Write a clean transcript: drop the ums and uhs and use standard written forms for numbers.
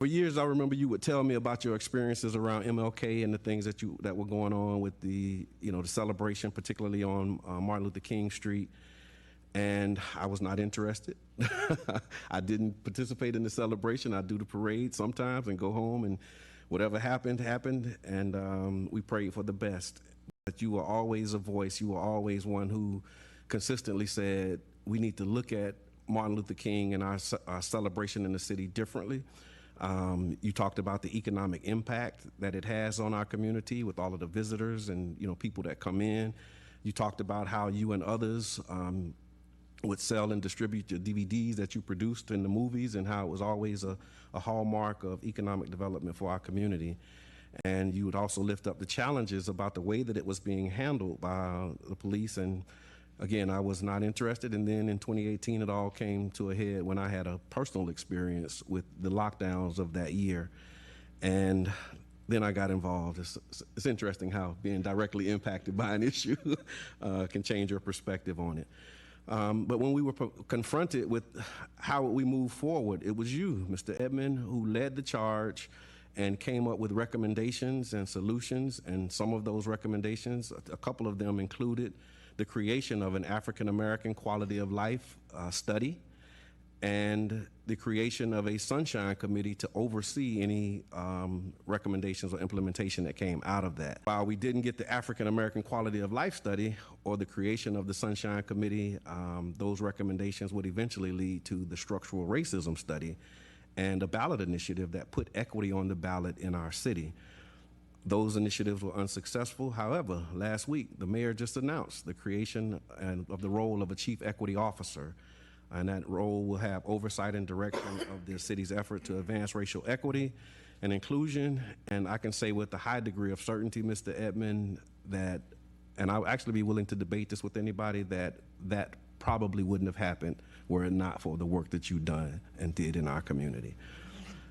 For years, I remember you would tell me about your experiences around MLK and the things that were going on with the the celebration, particularly on Martin Luther King Street. And I was not interested. I didn't participate in the celebration. I do the parade sometimes and go home, and whatever happened, happened, and we prayed for the best. But you were always a voice. You were always one who consistently said, we need to look at Martin Luther King and our celebration in the city differently. You talked about the economic impact that it has on our community with all of the visitors and people that come in. You talked about how you and others would sell and distribute the DVDs that you produced in the movies, and how it was always a hallmark of economic development for our community. And you would also lift up the challenges about the way that it was being handled by the police. And again, I was not interested. And then in 2018, it all came to a head when I had a personal experience with the lockdowns of that year. And then I got involved. It's interesting how being directly impacted by an issue can change your perspective on it. But when we were confronted with how we move forward, it was you, Mr. Edmond, who led the charge and came up with recommendations and solutions. And some of those recommendations, a couple of them included the creation of an African American quality of life study, and the creation of a Sunshine Committee to oversee any recommendations or implementation that came out of that. While we didn't get the African American Quality of Life study or the creation of the Sunshine Committee, those recommendations would eventually lead to the structural racism study and a ballot initiative that put equity on the ballot in our city. Those initiatives were unsuccessful. However, last week, the mayor just announced the creation of the role of a chief equity officer. And that role will have oversight and direction of the city's effort to advance racial equity and inclusion. And I can say with a high degree of certainty, Mr. Edmond, that, and I'll actually be willing to debate this with anybody, that probably wouldn't have happened were it not for the work that you've done and did in our community.